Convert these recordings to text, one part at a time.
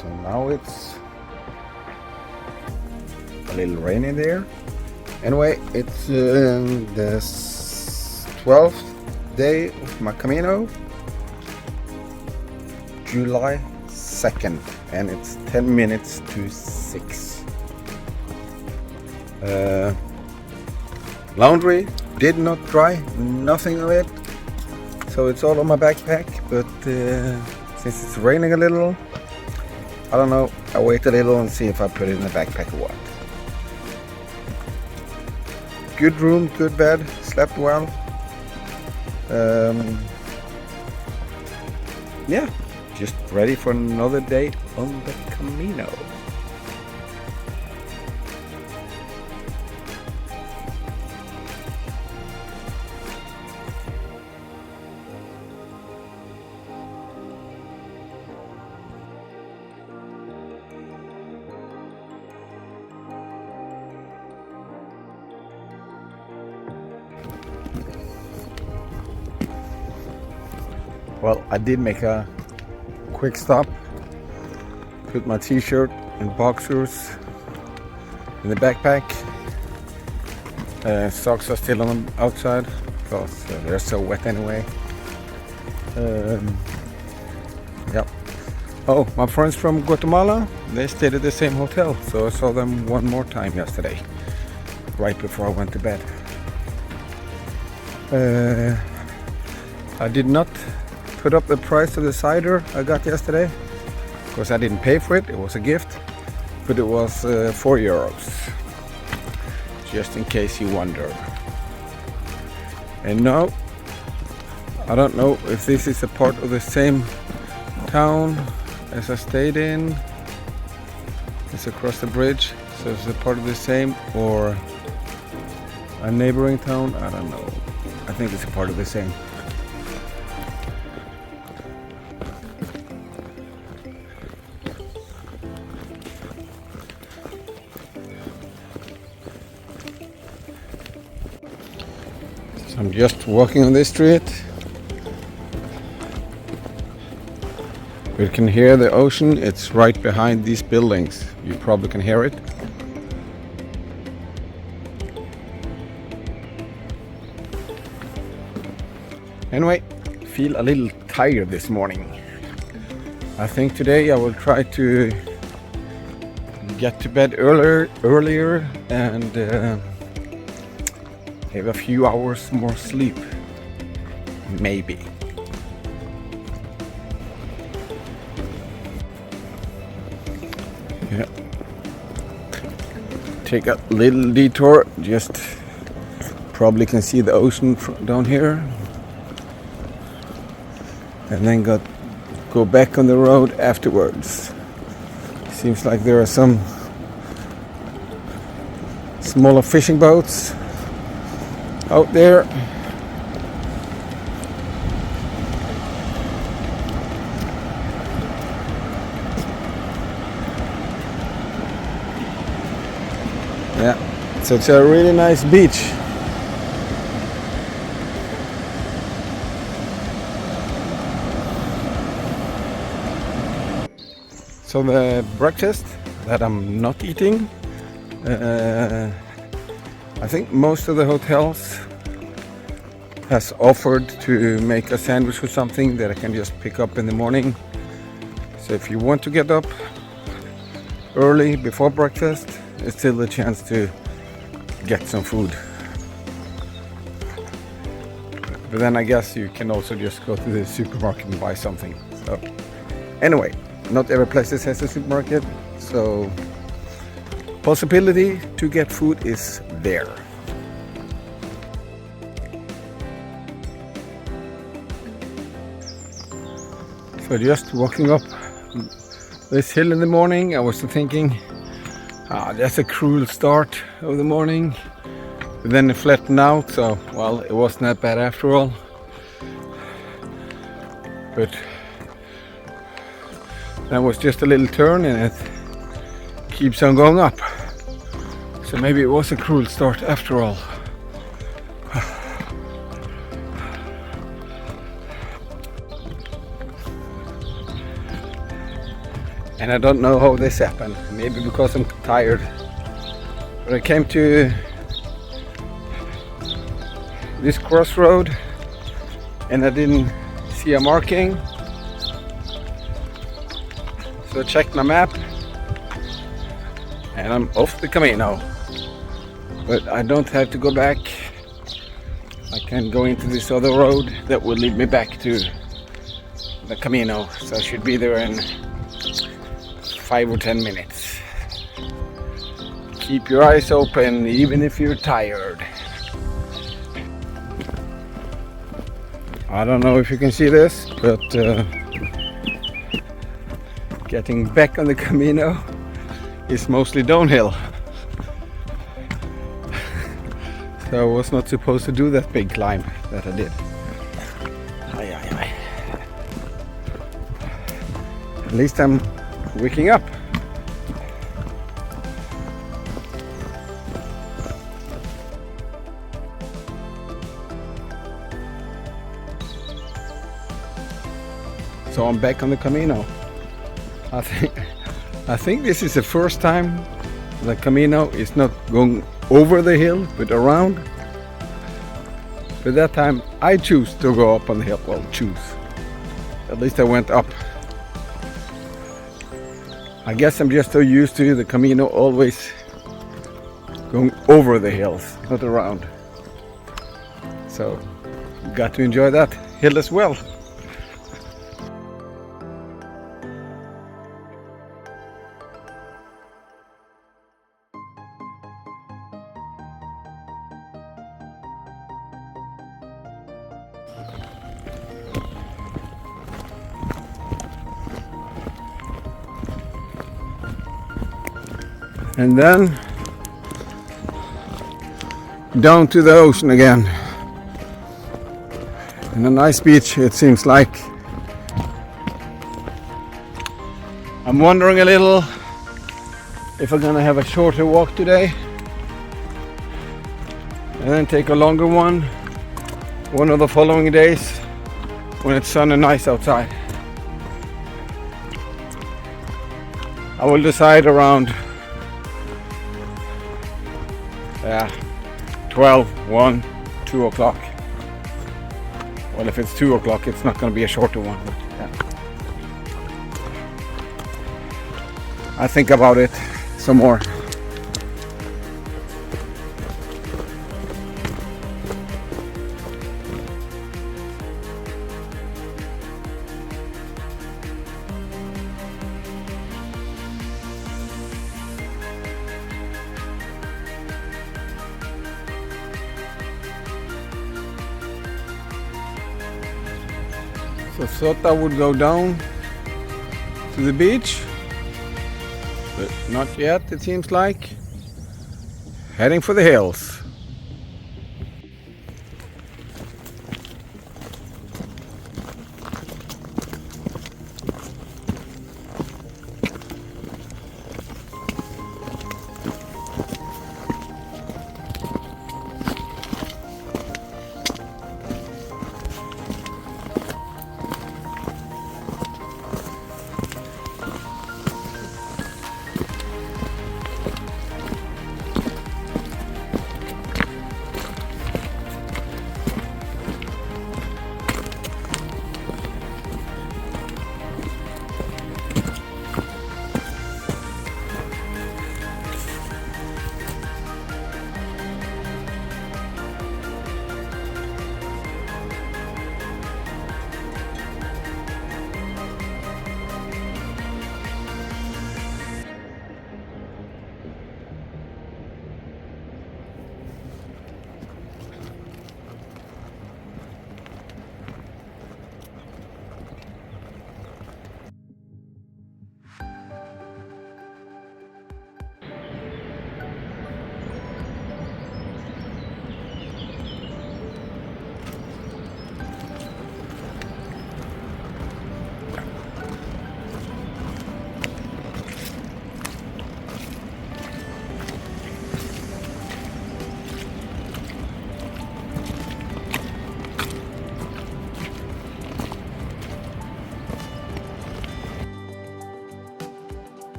So now it's a little rainy there. Anyway, it's the 12th day of my Camino, July 2nd, and it's 10 minutes to 6. Laundry did not dry, nothing of it, so it's all on my backpack, but since it's raining a little, I don't know, I'll wait a little and see if I put it in the backpack or what. Good room, good bed, slept well. Yeah, just ready for another day on the Camino. Well, I did make a quick stop, put my t-shirt and boxers in the backpack. Socks are still on the outside because they're so wet anyway. Yep. Oh, my friends from Guatemala, they stayed at the same hotel, so I saw them one more time yesterday, right before I went to bed. I did not put up the price of the cider I got yesterday because I didn't pay for it, it was a gift, but it was €4, just in case you wonder. And no, I don't know if this is a part of the same town as I stayed in. It's across the bridge, so it's a part of the same or a neighboring town, I don't know. I think it's a part of the same. I'm just walking on this street. You can hear the ocean, it's right behind these buildings. You probably can hear it. Anyway, feel a little tired this morning. I think today I will try to get to bed earlier and have a few hours more sleep, maybe. Yeah. Take a little detour, just probably can see the ocean down here. And then go back on the road afterwards. Seems like there are some smaller fishing boats out there. Yeah, so it's a really nice beach. So the breakfast that I'm not eating, I think most of the hotels has offered to make a sandwich or something that I can just pick up in the morning. So if you want to get up early before breakfast, it's still a chance to get some food. But then I guess you can also just go to the supermarket and buy something. So anyway, not every place has a supermarket, so possibility to get food is there. So just walking up this hill in the morning, I was thinking, that's a cruel start of the morning. But then it flattened out, so well, it wasn't that bad after all. But that was just a little turn and it keeps on going up. So maybe it was a cruel start after all. And I don't know how this happened. Maybe because I'm tired. But I came to this crossroad and I didn't see a marking. So I checked my map and I'm off the Camino. But I don't have to go back. I can go into this other road that will lead me back to the Camino. So I should be there in 5 or 10 minutes. Keep your eyes open even if you're tired. I don't know if you can see this, but getting back on the Camino is mostly downhill. So I was not supposed to do that big climb that I did. Aye, aye, aye. At least I'm waking up. So I'm back on the Camino. I think this is the first time the Camino is not going over the hill but around. But that time I choose to go up on the hill. Well, choose. At least I went up. I guess I'm just so used to the Camino always going over the hills, not around. So got to enjoy that hill as well. And then down to the ocean again. And a nice beach, it seems like. I'm wondering a little if I'm gonna have a shorter walk today and then take a longer one of the following days when it's sun and nice outside. I will decide around 12, 1, 2 o'clock. Well, if it's 2 o'clock, it's not going to be a shorter one. But, yeah. I think about it some more. So thought I would go down to the beach, but not yet, it seems like. Heading for the hills.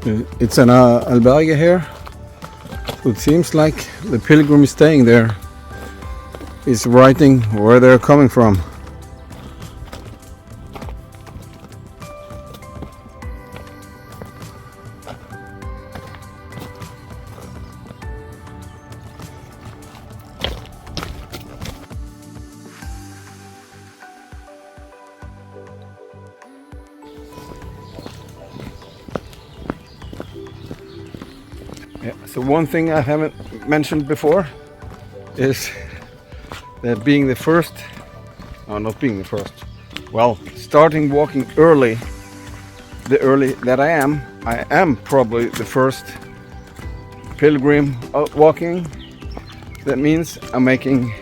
It's an albergue here. So it seems like the pilgrim is staying there. Is writing where they're coming from. Yeah, so one thing I haven't mentioned before is that being the first, no, not being the first, well, starting walking early, the early that I am probably the first pilgrim out walking. That means I'm making,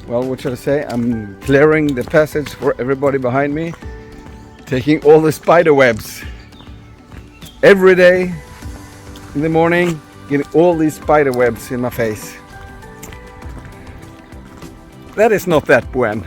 well, what should I say? I'm clearing the passage for everybody behind me, taking all the spider webs. Every day in the morning, getting all these spider webs in my face. That is not that buen.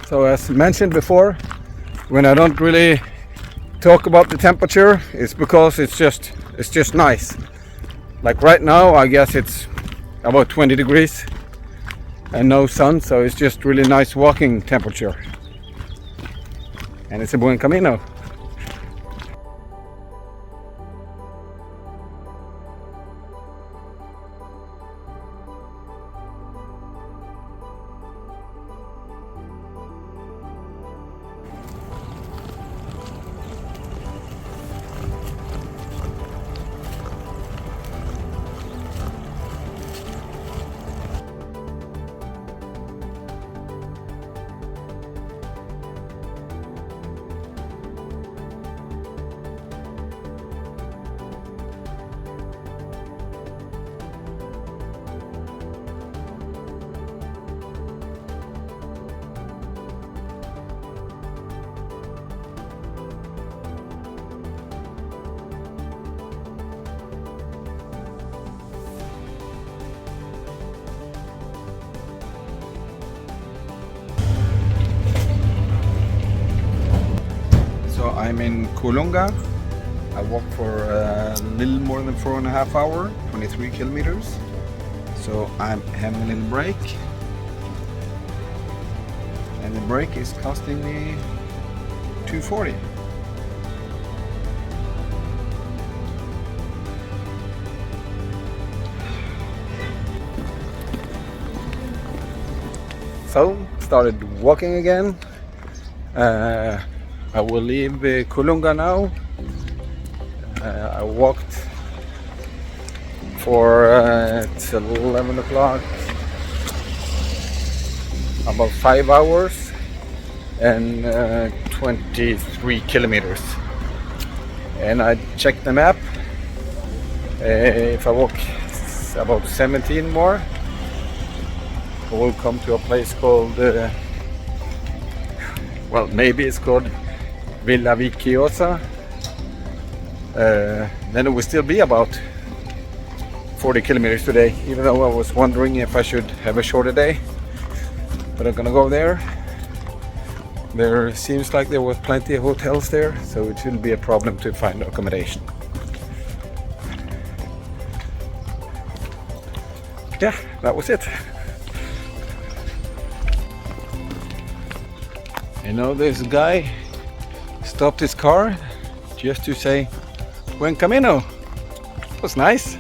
So as mentioned before, when I don't really talk about the temperature, it's because it's just nice. Like right now, I guess it's about 20 degrees and no sun, so it's just really nice walking temperature. And it's a buen camino. So I'm in Colunga. I walked for a little more than 4.5 hours, 23 kilometers. So I'm having a little break. And the break is costing me $2.40. So started walking again. I will leave Colunga now. I walked for it's 11 o'clock, about 5 hours and 23 kilometers. And I checked the map. If I walk about 17 more, I will come to a place called, well, maybe it's called Villa Vicchiosa. Then it will still be about 40 kilometers today, even though I was wondering if I should have a shorter day. But I'm gonna go there. There seems like there was plenty of hotels there, so it shouldn't be a problem to find accommodation. Yeah, that was it. You know, this guy stopped his car just to say, "Buen camino." It was nice.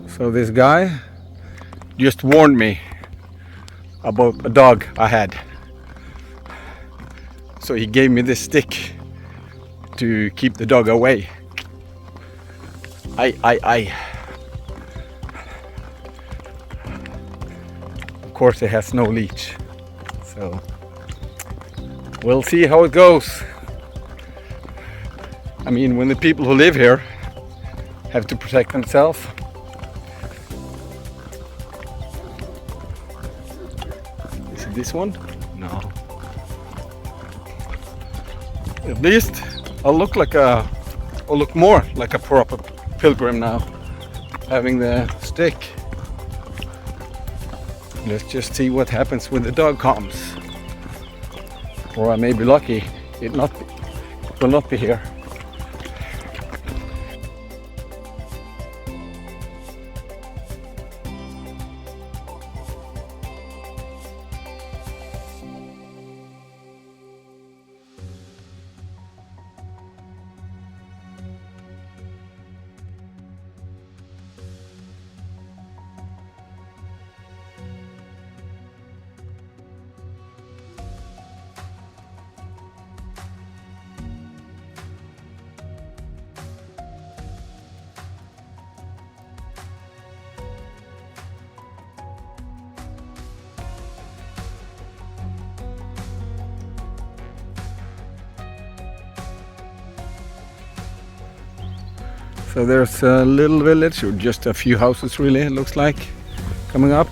So this guy just warned me about a dog I had. So he gave me this stick to keep the dog away. I. Of course it has no leash. So we'll see how it goes. I mean, when the people who live here have to protect themselves. Is it this one? No. At least I'll look more like a proper pilgrim now, having the stick. Let's just see what happens when the dog comes. Or I may be lucky, it will not be here. So there's a little village, or just a few houses really, it looks like, coming up.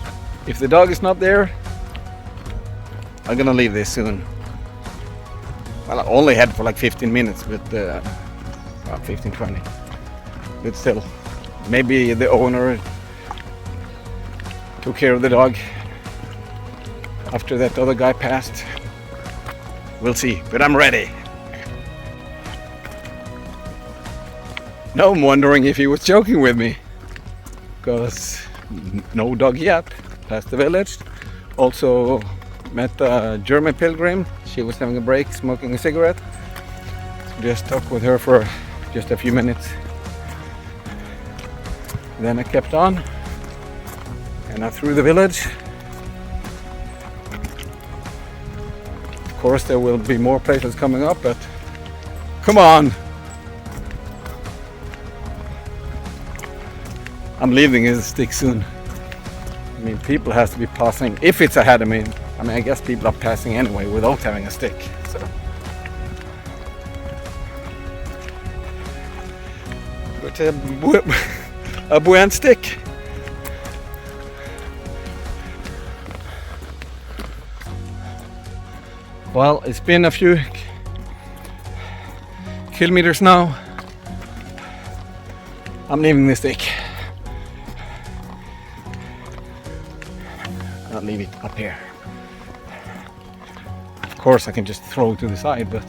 If the dog is not there, I'm gonna leave this soon. Well, I only had for like 15 minutes, but 15-20. But still, maybe the owner took care of the dog after that other guy passed. We'll see, but I'm ready. Now I'm wondering if he was joking with me, because no dog yet. Past the village. Also met a German pilgrim. She was having a break, smoking a cigarette. Just talked with her for just a few minutes. Then I kept on, and I through the village. Of course there will be more places coming up, but come on! I'm leaving his stick soon. I mean, people has to be passing. If it's ahead of me, I mean, I guess people are passing anyway without having a stick. So, but a buen stick. Well, it's been a few kilometers now. I'm leaving the stick. I'll leave it up here. Of course I can just throw it to the side, but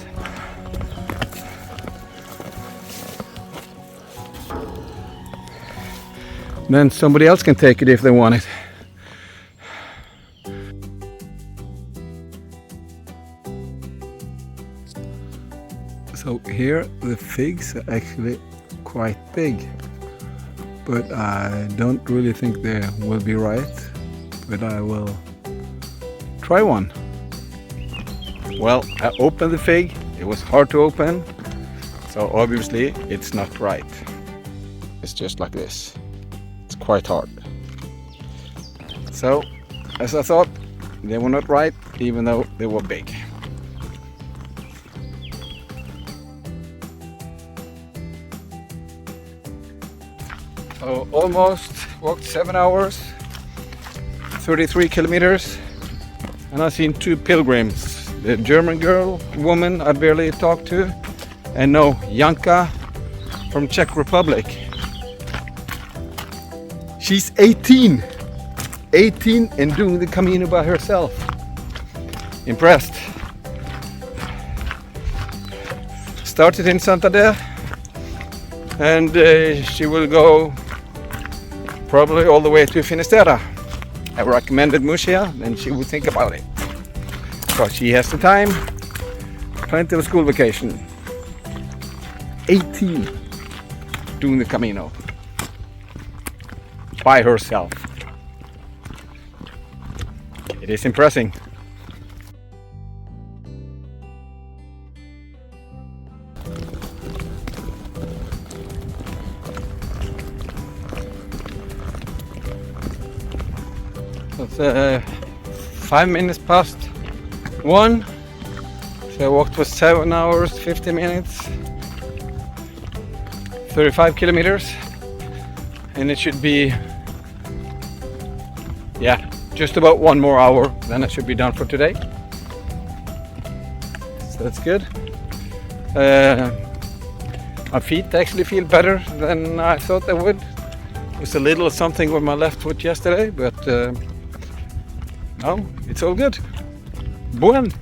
then somebody else can take it if they want it. So here the figs are actually quite big, but I don't really think they will be right. But I will try one. Well, I opened the fig. It was hard to open, so obviously it's not right. It's just like this. It's quite hard. So, as I thought, they were not right, even though they were big. So almost walked 7 hours. 33 kilometers, and I've seen two pilgrims. The German woman I barely talked to, and no, Janka from Czech Republic. She's 18 and doing the Camino by herself. Impressed. started in Santander, and she will go probably all the way to Finisterre. I recommended Murcia, and she will think about it. So she has the time, plenty of school vacation. 18 doing the Camino by herself. It is impressive. It's 5 minutes past 1. So I walked for 7 hours, 50 minutes, 35 kilometers, and it should be, yeah, just about 1 more hour, then I should be done for today. So that's good. My feet actually feel better than I thought they would. It was a little something with my left foot yesterday, but no, it's all good. Buen.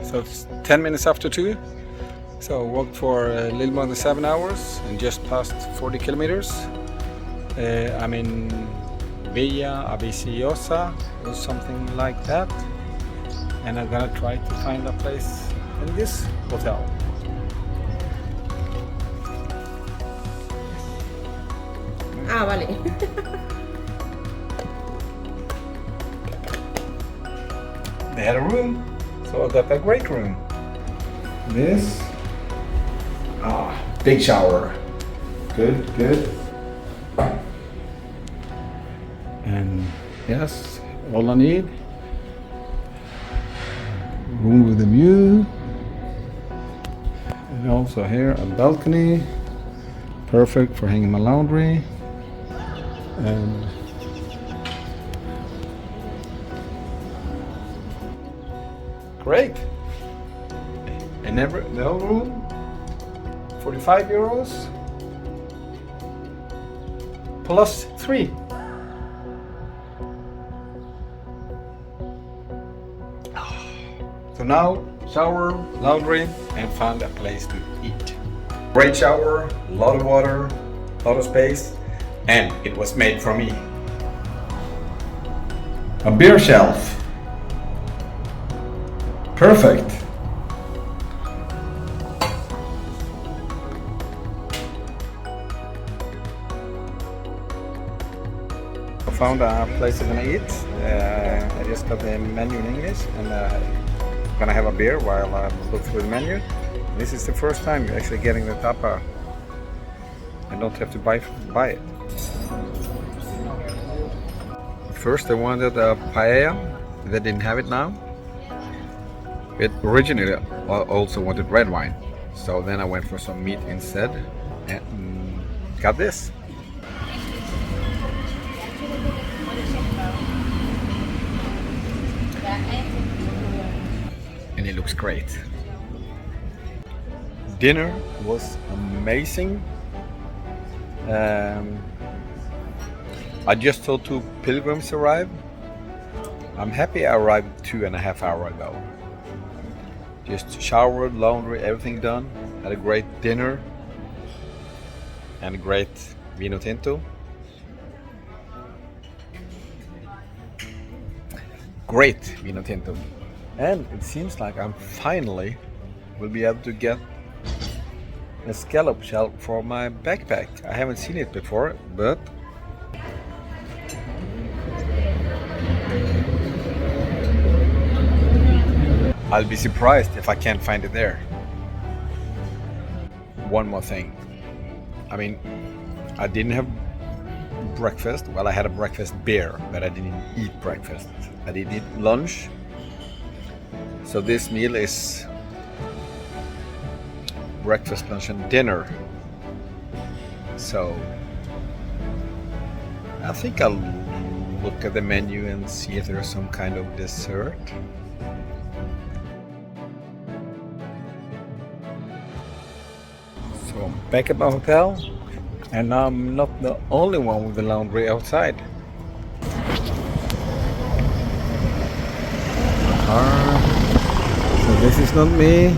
So it's 10 minutes after 2. So I walked for a little more than 7 hours and just passed 40 kilometers. I'm in Villa Aviciosa or something like that. And I'm gonna try to find a place in this hotel. Ah, vale. They had a room, so I got a great room. This, big shower. Good, good. And yes, all I need. Room with a view. And also here a balcony. Perfect for hanging my laundry. And great. And the whole room, 45 euros plus 3. So now shower, laundry, and found a place to eat. Great shower, a lot of water, a lot of space, and it was made for me. A beer shelf. Perfect. I found a place I'm gonna eat. I just got the menu in English, and I'm gonna have a beer while I look through the menu. This is the first time you're actually getting the tapa. I don't have to buy it. First I wanted a paella. They didn't have it now. It originally also wanted red wine, so then I went for some meat instead and got this. And it looks great. Dinner was amazing. I just saw 2 pilgrims arrive. I'm happy I arrived 2.5 hours ago. Just showered, laundry, everything done. Had a great dinner and a great vino tinto. Great vino tinto. And it seems like I'm finally will be able to get a scallop shell for my backpack. I haven't seen it before, but I'll be surprised if I can't find it there. one more thing. I mean, I didn't have breakfast. Well, I had a breakfast beer, but I didn't eat breakfast. I did eat lunch. So this meal is breakfast, lunch, and dinner. So I think I'll look at the menu and see if there's some kind of dessert. So I'm back at my hotel, and I'm not the only one with the laundry outside. So this is not me,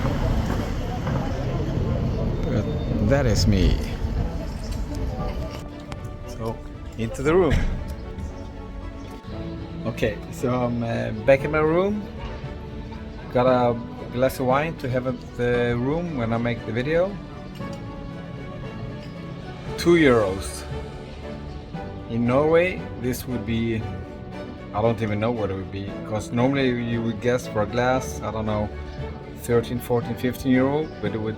but that is me. So into the room. Okay, so I'm back in my room. Got a glass of wine to have at the room when I make the video. €2. In Norway, this would be, I don't even know what it would be, because normally you would guess for a glass, I don't know, 13, 14, 15 euro, but it would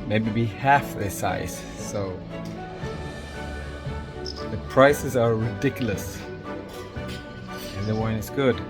maybe be half the size. So the prices are ridiculous, and the wine is good.